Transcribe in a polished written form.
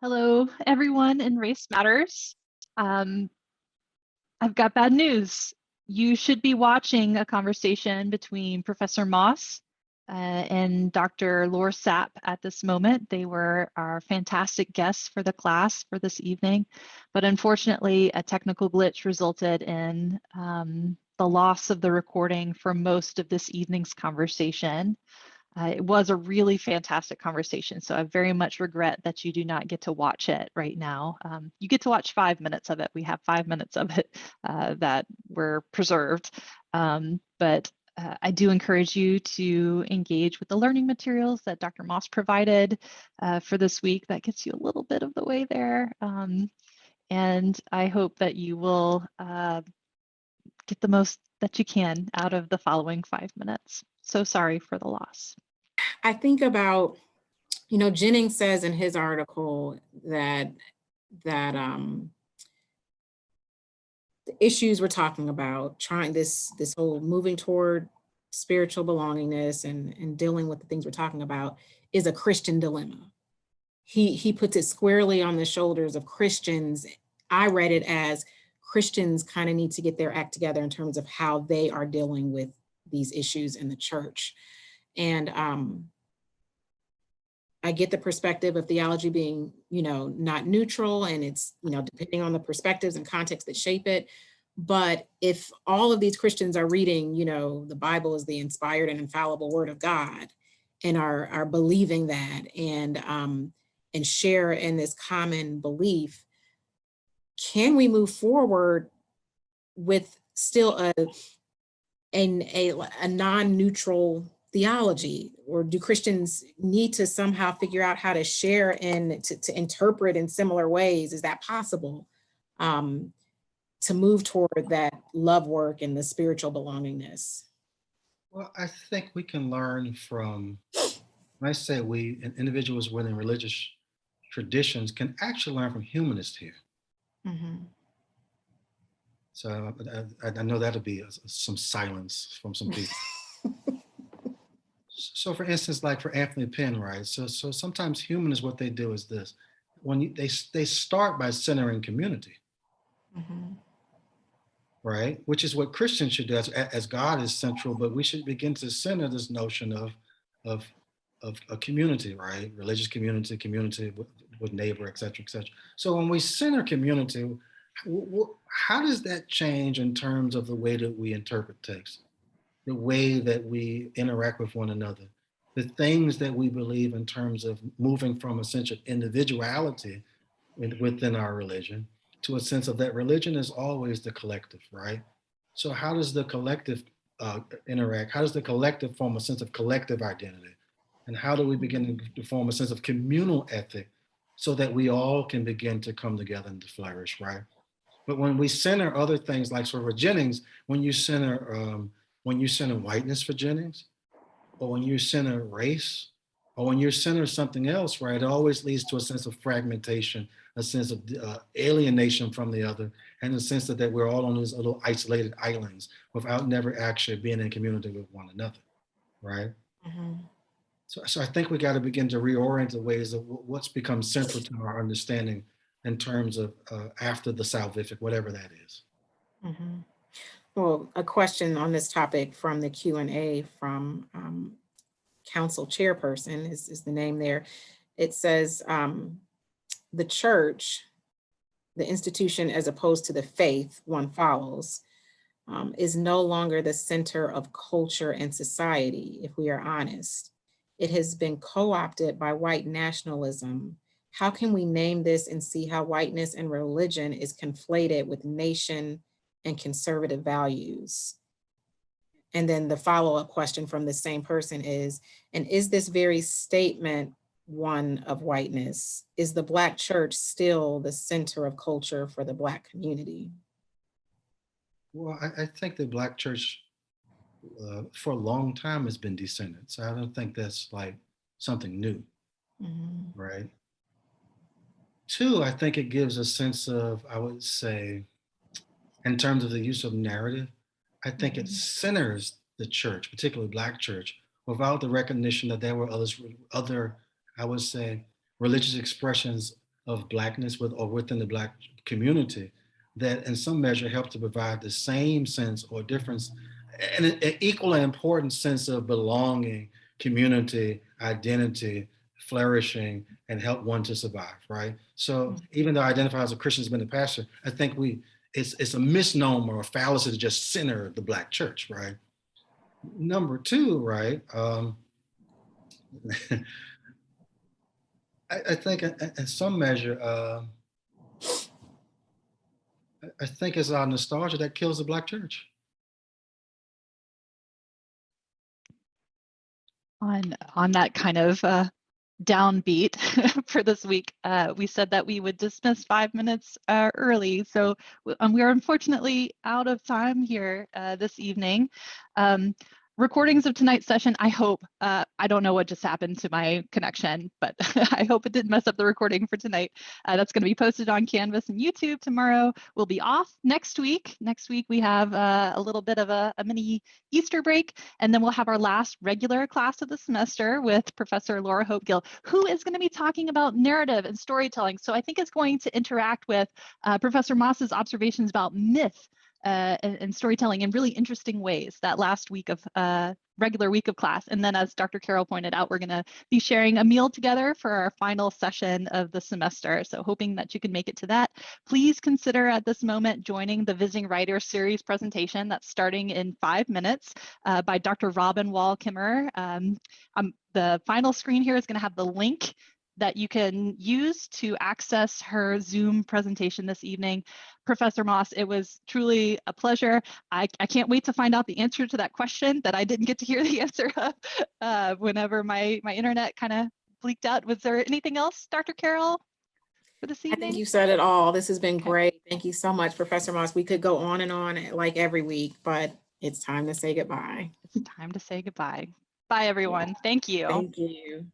Hello, everyone in Race Matters. Um, I've got bad news. You should be watching a conversation between Professor Moss and Dr. Lohr Sapp at this moment. They were our fantastic guests for the class for this evening, but unfortunately, a technical glitch resulted in the loss of the recording for most of this evening's conversation. It was a really fantastic conversation, so I very much regret that you do not get to watch it right now. You get to watch 5 minutes of it. We have 5 minutes of it that were preserved. But I do encourage you to engage with the learning materials that Dr. Moss provided for this week. That gets you a little bit of the way there. And I hope that you will get the most that you can out of the following 5 minutes. So sorry for the loss. I think about, Jennings says in his article that the issues we're talking about, trying this whole moving toward spiritual belongingness and dealing with the things we're talking about is a Christian dilemma. He puts it squarely on the shoulders of Christians. I read it as Christians kind of need to get their act together in terms of how they are dealing with these issues in the church. And I get the perspective of theology being, not neutral, and it's, depending on the perspectives and context that shape it. But if all of these Christians are reading, the Bible is the inspired and infallible word of God, and are believing that and share in this common belief, can we move forward with still a non-neutral theology? Or do Christians need to somehow figure out how to share and to interpret in similar ways? Is that possible to move toward that love work and the spiritual belongingness? Well, I think we can learn from, when I say we, individuals within religious traditions can actually learn from humanists here. Mm-hmm. So I know that'll be some silence from some people. So for instance, like for Anthony Penn, right? So sometimes humanists, what they do is this. They start by centering community, Mm-hmm. right? Which is what Christians should do as God is central, but we should begin to center this notion of a community, right? Religious community with neighbor, et cetera, et cetera. So when we center community, how does that change in terms of the way that we interpret text, the way that we interact with one another, the things that we believe in terms of moving from a sense of individuality within our religion to a sense of that religion is always the collective, right? So how does the collective interact? How does the collective form a sense of collective identity? And how do we begin to form a sense of communal ethic so that we all can begin to come together and to flourish, right? But when we center other things, like for Jennings, when you center whiteness for Jennings, or when you center race, or when you center something else, right, it always leads to a sense of fragmentation, a sense of alienation from the other, and a sense that we're all on these little isolated islands without never actually being in community with one another, right? Mm-hmm. So I think we got to begin to reorient the ways of what's become central to our understanding in terms of after the salvific, whatever that is. Mm-hmm. Well, a question on this topic from the Q&A from council chairperson is the name there. It says the church, the institution as opposed to the faith one follows, is no longer the center of culture and society, if we are honest. It has been co-opted by white nationalism. How can we name this and see how whiteness and religion is conflated with nation and conservative values? And then the follow-up question from the same person is, and is this very statement one of whiteness? Is the Black church still the center of culture for the Black community? Well, I think the Black church for a long time has been descended. So I don't think that's like something new, Mm-hmm. right? Two, I think it gives a sense of, I would say, in terms of the use of narrative, I think it centers the church, particularly Black church, without the recognition that there were other, I would say, religious expressions of Blackness or within the Black community that in some measure help to provide the same sense or difference and an equal and important sense of belonging, community, identity, flourishing, and help one to survive, right? So even though I identify as a Christian as being a pastor, I think it's a misnomer or fallacy to just center the Black church, right? Number two, right? I think in some measure, I think it's our nostalgia that kills the Black church. On that kind of downbeat for this week, we said that we would dismiss 5 minutes early. So we are unfortunately out of time here this evening. Recordings of tonight's session, I hope, I don't know what just happened to my connection, but I hope it didn't mess up the recording for tonight. That's going to be posted on Canvas and YouTube tomorrow. We'll be off next week. Next week, we have a little bit of a mini Easter break, and then we'll have our last regular class of the semester with Professor Laura Hope-Gill, who is going to be talking about narrative and storytelling. So I think it's going to interact with Professor Moss's observations about myth and storytelling in really interesting ways that last week of regular week of class. And then as Dr. Carroll pointed out, we're going to be sharing a meal together for our final session of the semester. So hoping that you can make it to that. Please consider at this moment joining the Visiting Writer Series presentation that's starting in 5 minutes by Dr. Robin Wall-Kimmerer. The final screen here is going to have the link that you can use to access her Zoom presentation this evening. Professor Moss, it was truly a pleasure. I can't wait to find out the answer to that question that I didn't get to hear the answer of whenever my internet kind of bleaked out. Was there anything else, Dr. Carroll, for this evening? I think you said it all. This has been Okay. great. Thank you so much, Professor Moss. We could go on and on like every week, but it's time to say goodbye. It's time to say goodbye. Bye, everyone. Thank you. Thank you.